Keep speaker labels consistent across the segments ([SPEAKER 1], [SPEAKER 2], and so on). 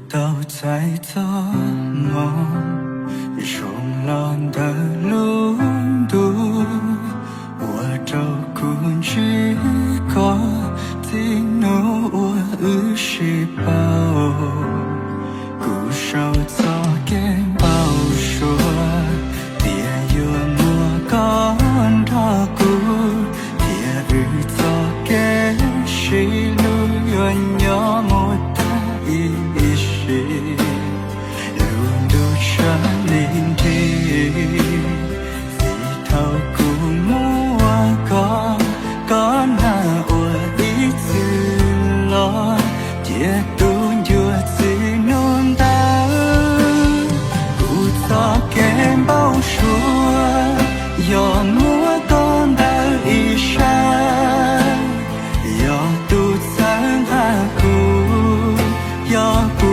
[SPEAKER 1] 都在做梦，冲浪的路途，我找过几个听怒我日时报，鼓手早给报说，别有莫干他故，别日早给谁路远要莫大意。路都山林地，自头古木啊高那我一次了，也都有自弄的，古早给报说，要莫干的一生，要都曾还古，要古。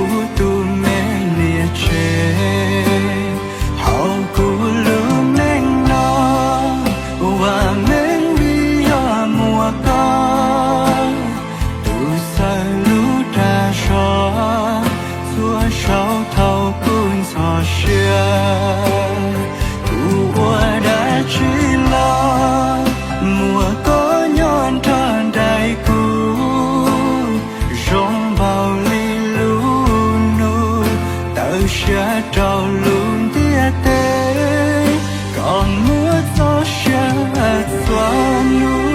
[SPEAKER 1] trao luôn tia tê còn mưa gió sẽ xóa núi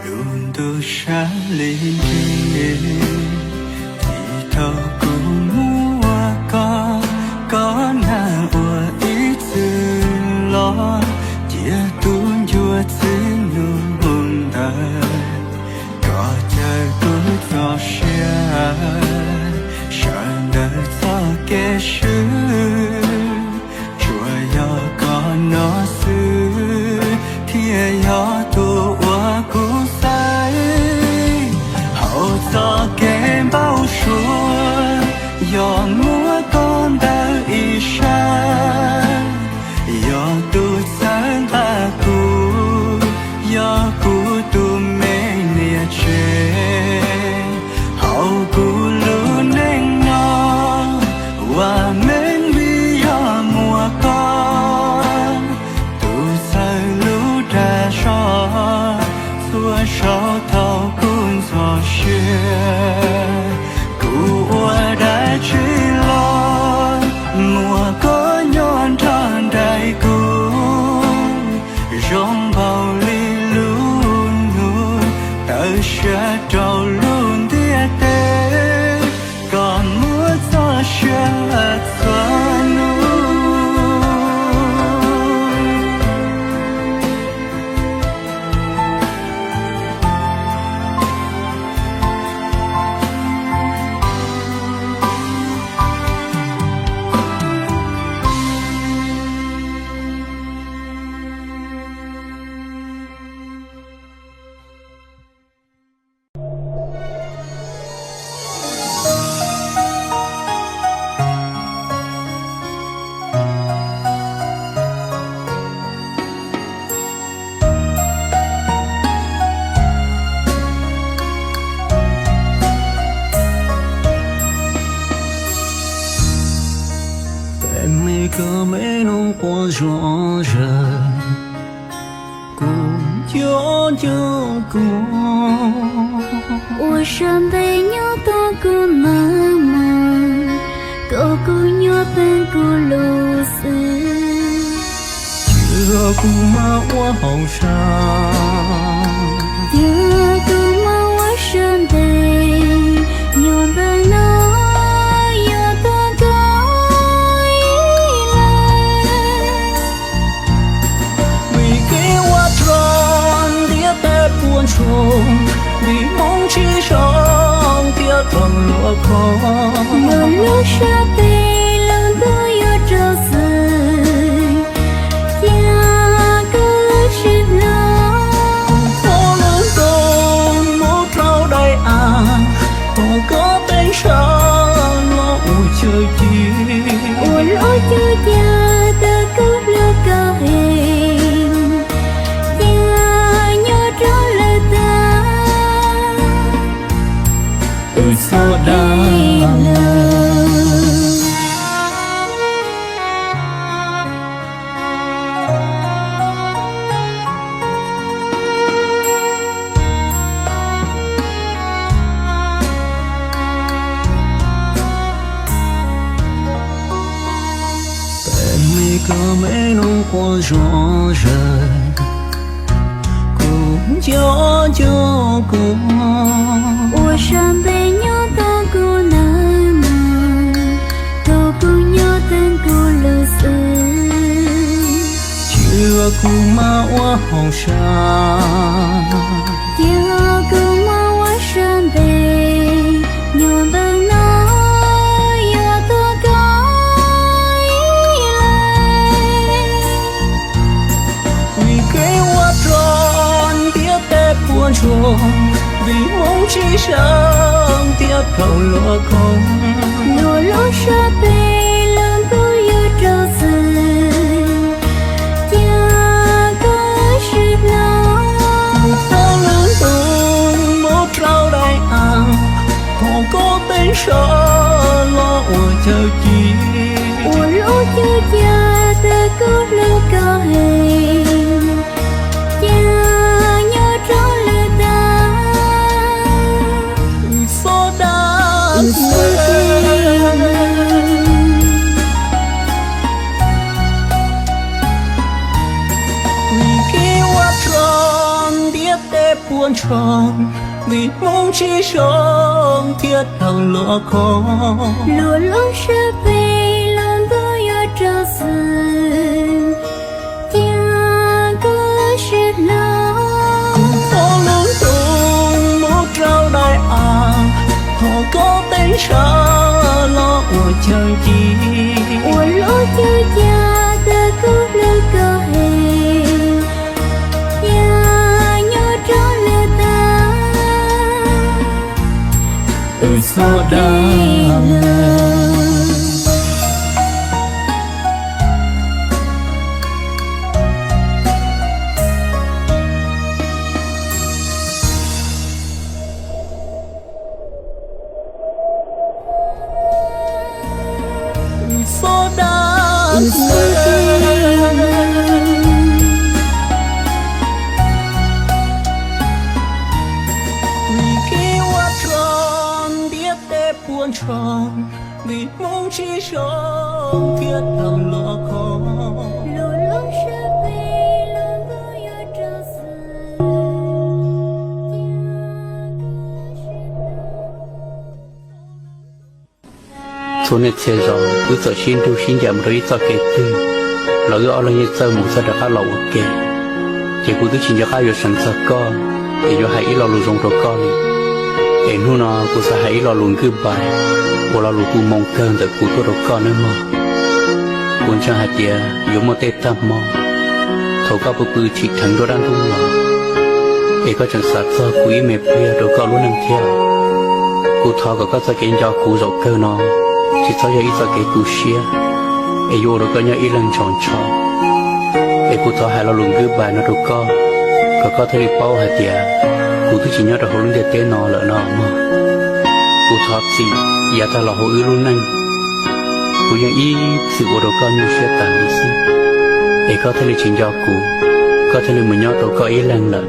[SPEAKER 1] luôn từ xa lên thì thâu có na ua ý tư lo chia tuôn chua xin luôn ta có chờ cứ cho xa sẵn đời cho kê sư chùa yo có nó sư thia yo tu ua cú say hậu cho kê bao suốt yo múa con ta ý sáng yo tu sáng ta cu yo cu tu mê nia chê hậu cu lu neng no và men vi yo múa con tu sai lu ra so xua so thâu kun so xuyên đã chỉ lo mùa có nhon tràn đầy cung rong bao ly luôn luôn tự sẽ trâu luôn tia tê còn mưa gió sẽ xóa núi
[SPEAKER 2] 个没能活着人，孤就孤。
[SPEAKER 3] 我身背牛多个妈妈，个姑牛本古鲁斯。
[SPEAKER 2] 这姑妈我好伤，
[SPEAKER 3] 这姑妈我身背牛本那。
[SPEAKER 2] buồn trông vì lúa khó
[SPEAKER 3] nô lúa sa bê lòng tôi yêu trâu sưởi cha cứ xin lo
[SPEAKER 2] phố lớn tôn mô trao đầy hồ có bên sao lo ủi chơi chi
[SPEAKER 3] ủa lối chưa cha ta cứ lo cơ hình cha nhớ tró lời ta
[SPEAKER 2] sao đã có mấy nông qua gió rời cũng cho cũng
[SPEAKER 3] ủa sang bên nhớ ta cô nở mờ tô cô nhớ tên cô lơ sơ
[SPEAKER 2] chưa cũng mà hoa hồng sa
[SPEAKER 3] chưa cô mà hoa sang bên nhớ bên nói yêu tôi coi lại
[SPEAKER 2] vì cái hoa tròn tiếc tết buồn tròn vì mong chỉ sáng tiếc cầu lúa không
[SPEAKER 3] nô lúa sa bê lòng tôi yêu trâu sưởi cha có xin lo
[SPEAKER 2] phố lớn tôn mô trao đầy hồ có bên sao lo ủa chờ chi
[SPEAKER 3] ủa lúa chưa cha ta cứ lo cơ hình cha nhớ tró lời ta
[SPEAKER 2] số đã vì khi hoa tròn biết tết buồn tròn vì mong chỉ sống thiết thằng lúa khó
[SPEAKER 3] lúa lúa sa bê lòng tôi yêu trâu sưởi cha có xin lo
[SPEAKER 2] phố lớn tôn mô trao đầy hồ có tên sao lo ủa chờ chi
[SPEAKER 3] ủa lúa chưa cha ta cứ lo cơ hình cha nhớ tró lời ta
[SPEAKER 2] sao đã số đã vì khi hoa tròn biết tết buồn tròn vì mong chỉ sống thiết thằng lúa khó
[SPEAKER 3] lúa lúa sa bê lòng tôi yêu trâu sưởi
[SPEAKER 4] số này sẽ rồi cứ sợ xin tu xin giảm rồi sợ kẹt tư lỡ ở lại như sợ một sợ đã khá lâu ok chỉ cứ tự xin cho khai vô sẵn sợ co để cho hai lo lù rong rồi co đi để nu nó cứ sợ hai lo lù cứ bài hoặc là lù cứ mong cơn để cứ tôi rồi co nữa mà cuốn cho hai tia giống một tết tam mò thầu cao bự chỉ thằng đôi đang tung lò để có chẳng sát sợ quý mẹ bia rồi co luôn nằm theo cụ thọ có sợ kiến cho cụ rộng cơ nó chỉ sau giờ ít sợ cái cụ xia ai vô rồi có nhớ ít lần chọn cho ai cụ thọ hai lo luôn cứ bài nó đâu có thể bao hai tia cụ thứ chỉ nhớ được hồi lúc để tên nó lỡ nó mà cụ thọ gì giờ ta là hồi luôn anh cụ nhớ ít sự của đâu có như xia tàn đi xí ai có thể là chính cho cụ có thể là mình nhớ đâu có ít lần lỡ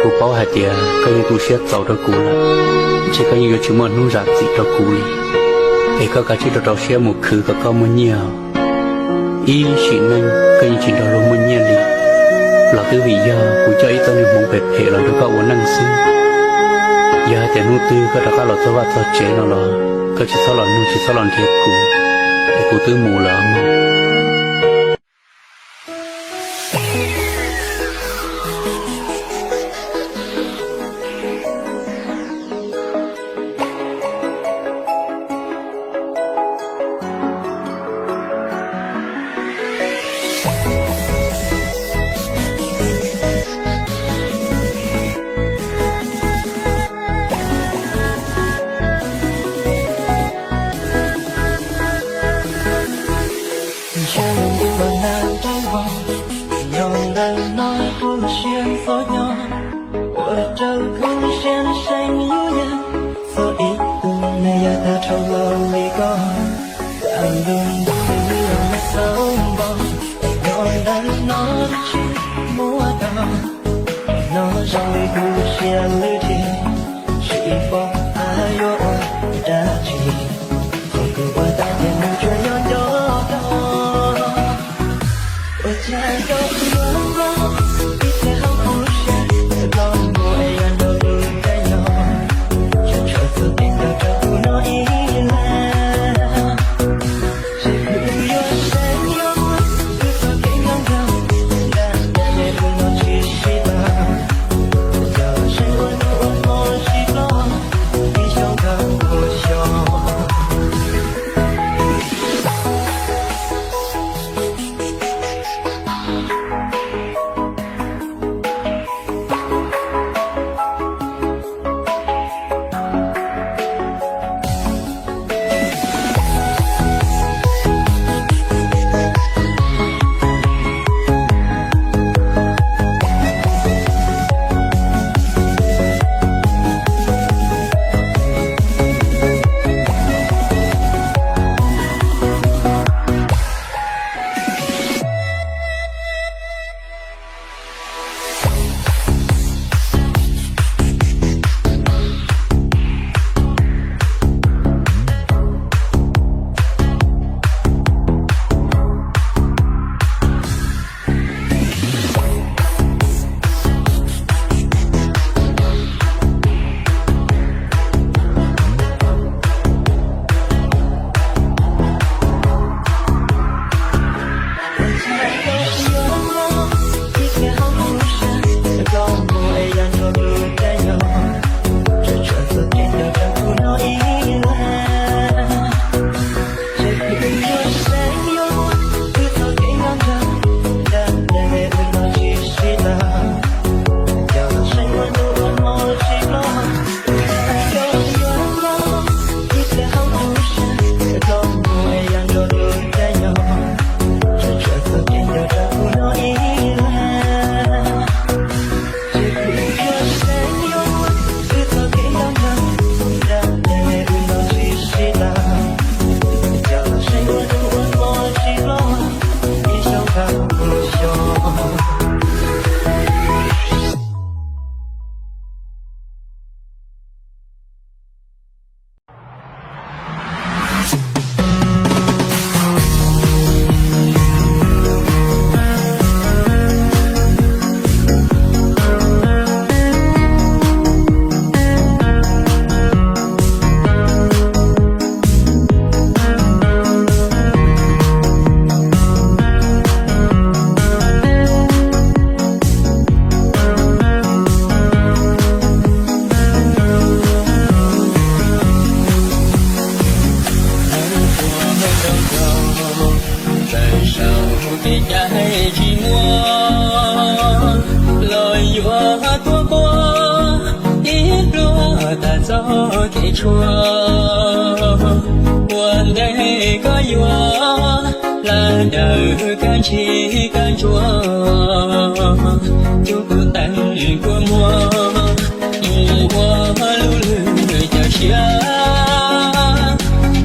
[SPEAKER 4] cụ bao hai tia có như cụ xia giàu đâu cụ là chỉ có như chúng mình nuôi rác gì đâu cụ đi để có cả chỉ đầu xe một khứ có một nhiều ý chỉ nên cái chỉ đầu luôn một nhiều đi là cái vì giờ của cho ít tao nên muốn bệt hệ là được có uốn năng sinh giờ tiền nuôi tư có được có là cho vợ cho trẻ nó là có chỉ sau là nuôi chỉ sau là thiệt cụ để cụ tư mù là mà
[SPEAKER 2] 用的那弧线所有，我这弧线谁有眼，所以不能要他丑陋离过，但论不用的手棒，用的那去摸到，那上里弧线里的，是否还有我的气？如果我当天不觉得有到。我家有愿望，一切好无限，老母爱人都不该有，这车子变得这不能依赖。谁不有谁有，不做给阳光，但也不能去洗吧。叫谁我都我洗了，你想看我笑。
[SPEAKER 5] chỉ can chúa chú cô tay của mua mua lưu lư chào xia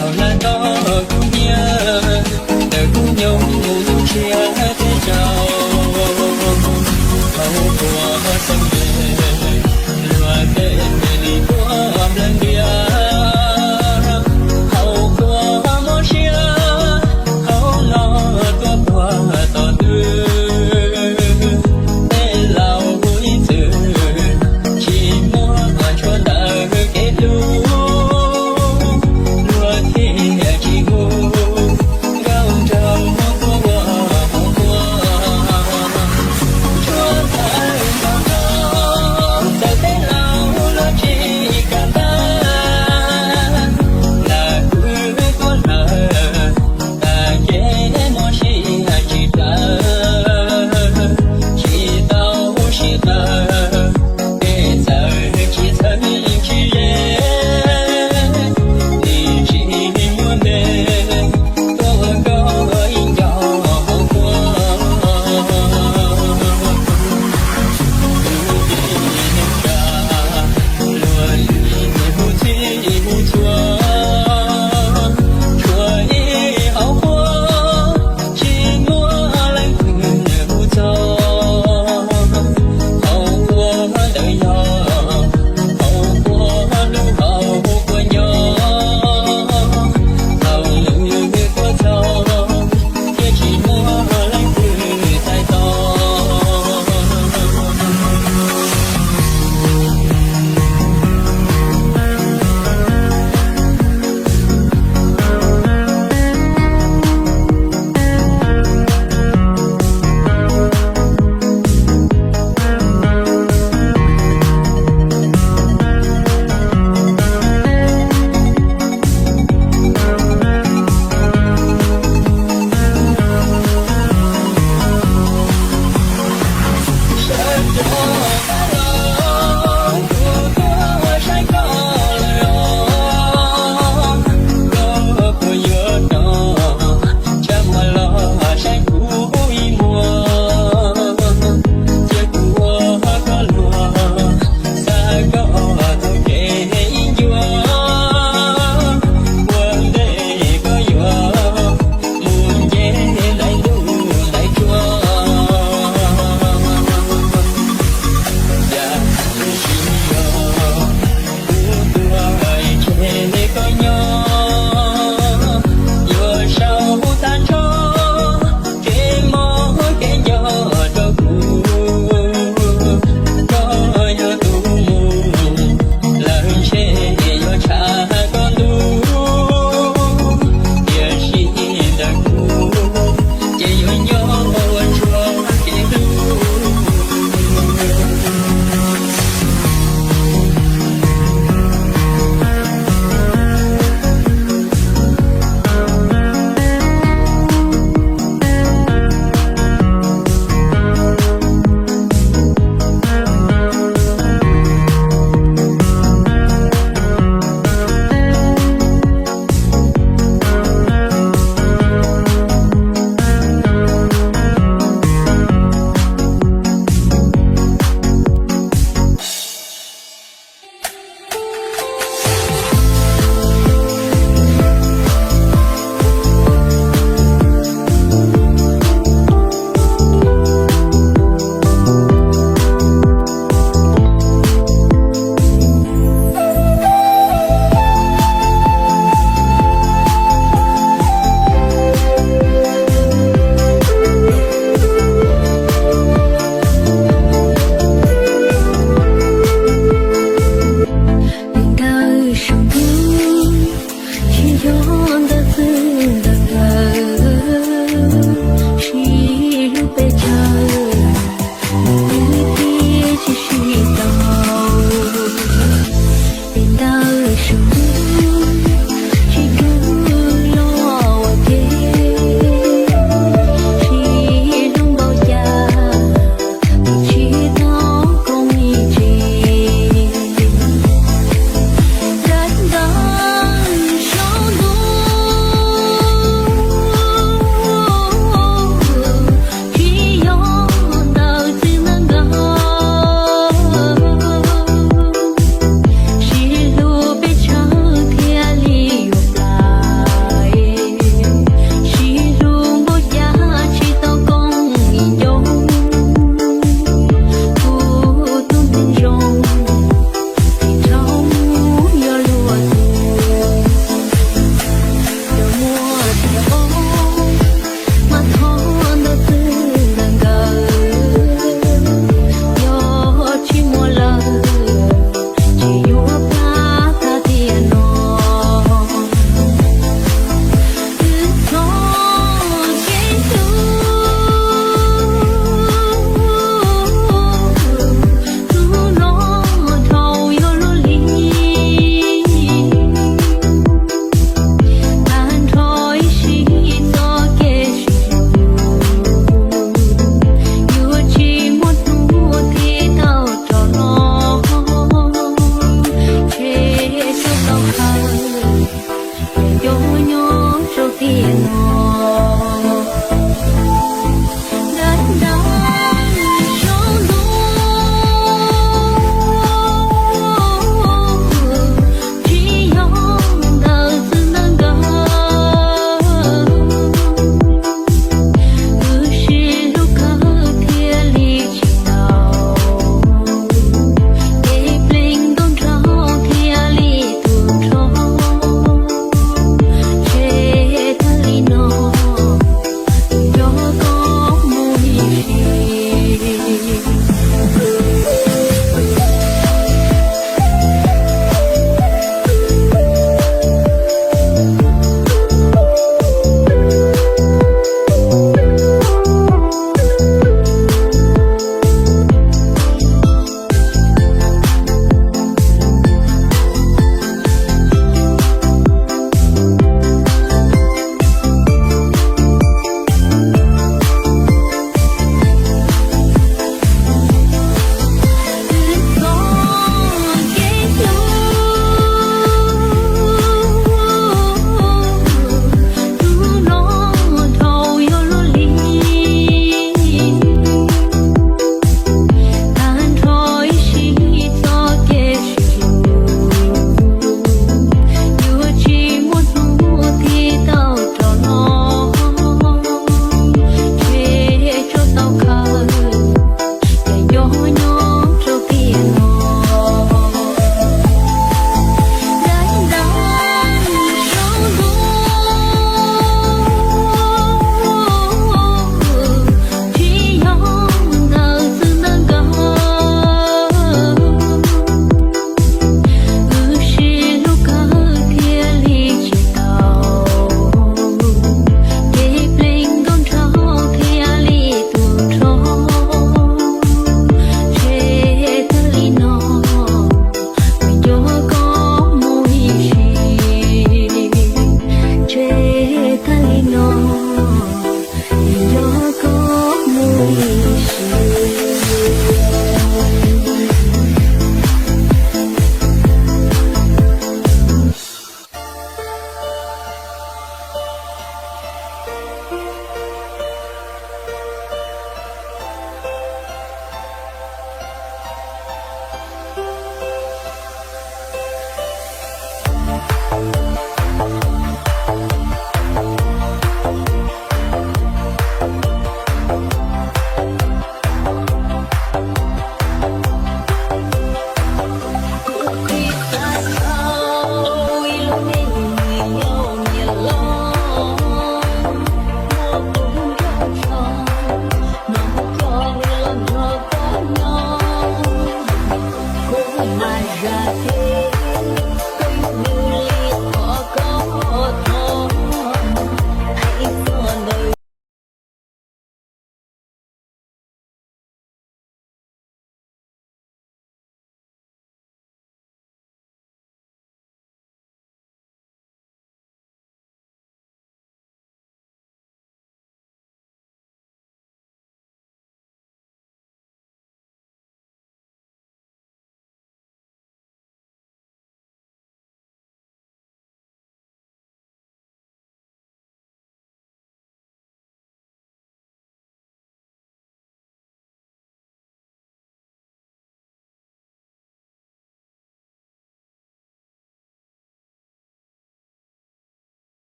[SPEAKER 5] hầu là to cũng nhớ đời cũng nhung ngủ chia thế chào hầu của sông về lùa tên đi của lần kia hầu của một chia hầu nó tua tua to tư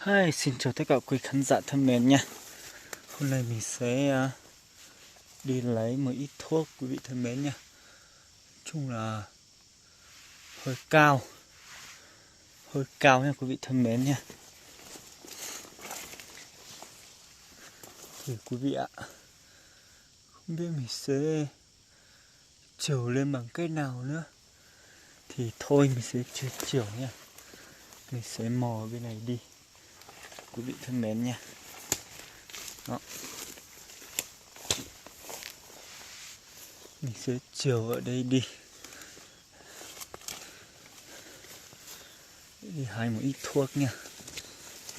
[SPEAKER 1] Hi, xin chào tất cả quý khán giả thân mến nha. Hôm nay mình sẽ đi lấy một ít thuốc quý vị thân mến nha. Chung là hơi cao nha quý vị thân mến nha. Thì quý vị ạ, không biết mình sẽ trèo lên bằng cách nào nữa. Thì thôi mình sẽ chưa trèo nha. Mình sẽ mò bên này đi quý vị thân mến nha. Đó. Mình sẽ trèo ở đây đi. Đi hái một ít thuốc nha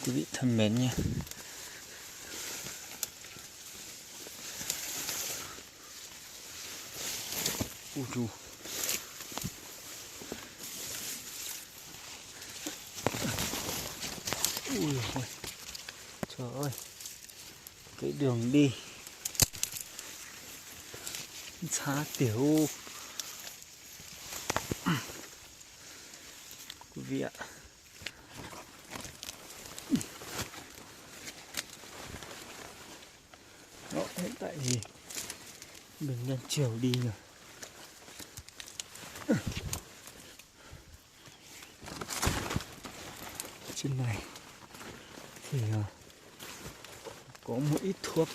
[SPEAKER 1] quý vị thân mến nha. Ui dồi. Ui ôi. Trời ơi, cái đường đi xa tiểu quý vị ạ. Đó, hiện tại thì mình đang trèo đi rồi. Trên này thì có một ít thuốc,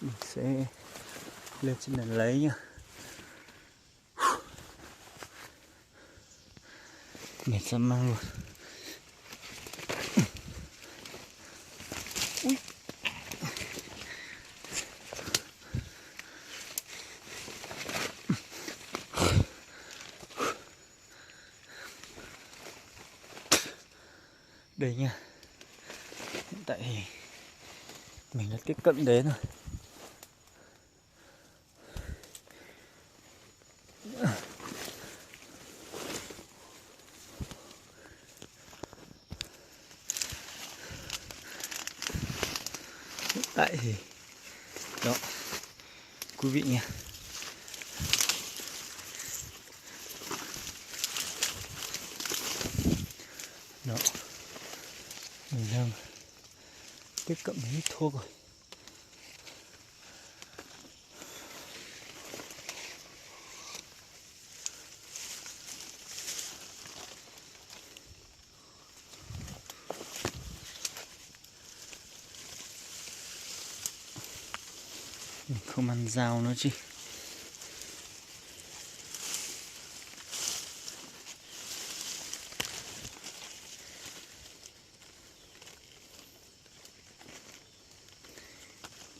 [SPEAKER 1] mình sẽ lên trên này lấy nha. Mệt ra mang luôn. Ui. Đây nha. Hiện tại thì mình đã tiếp cận đến rồi. Hiện tại thì đó quý vị nha. Đó, mình đang tiếp cận với thuốc rồi. Mình không ăn dao nữa chứ.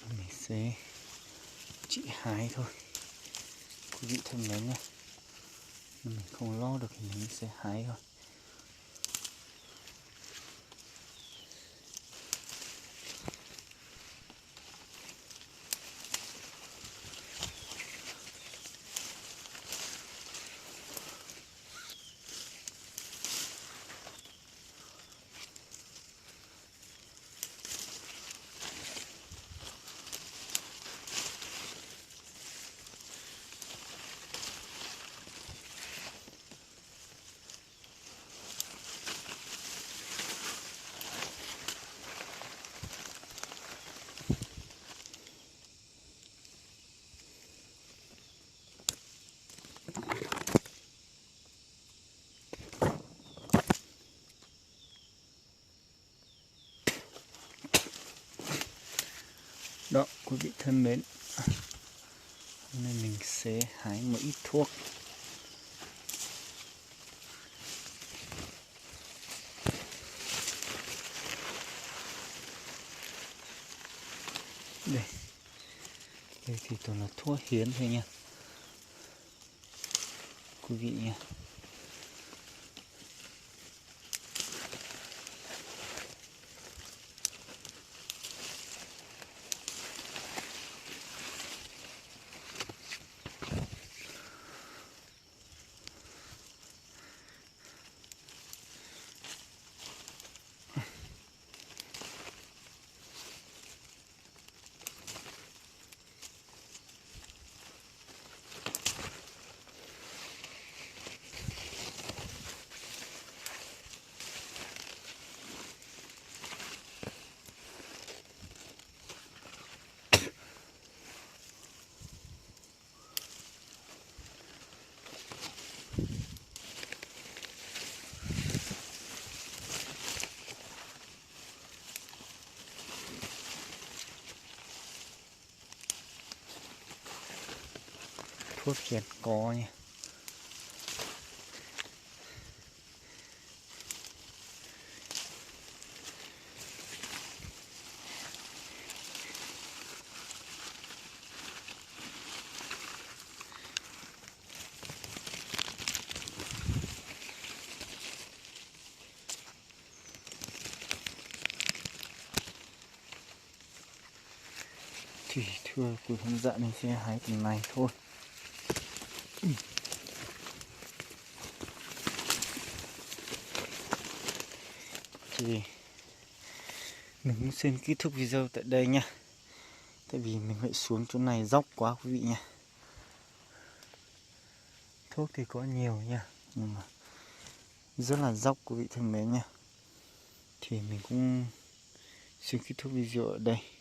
[SPEAKER 1] Mình sẽ chỉ hái thôi quý vị thân mến nhé. Mình không lo được thì mình sẽ hái thôi. Đó quý vị thân mến, hôm nay mình sẽ hái một ít thuốc. Đây thì toàn là thuốc hiến thôi nha quý vị nha.
[SPEAKER 6] thuốc khiển có nha. Thì thưa quý khán giả, mình sẽ hái từng này thôi. Thì mình cũng xin kết thúc video tại đây nha. Tại vì mình phải xuống chỗ này dốc quá quý vị nha. Thuốc thì có nhiều nha, nhưng mà rất là dốc quý vị thân mến nha. Thì mình cũng xin kết thúc video ở đây.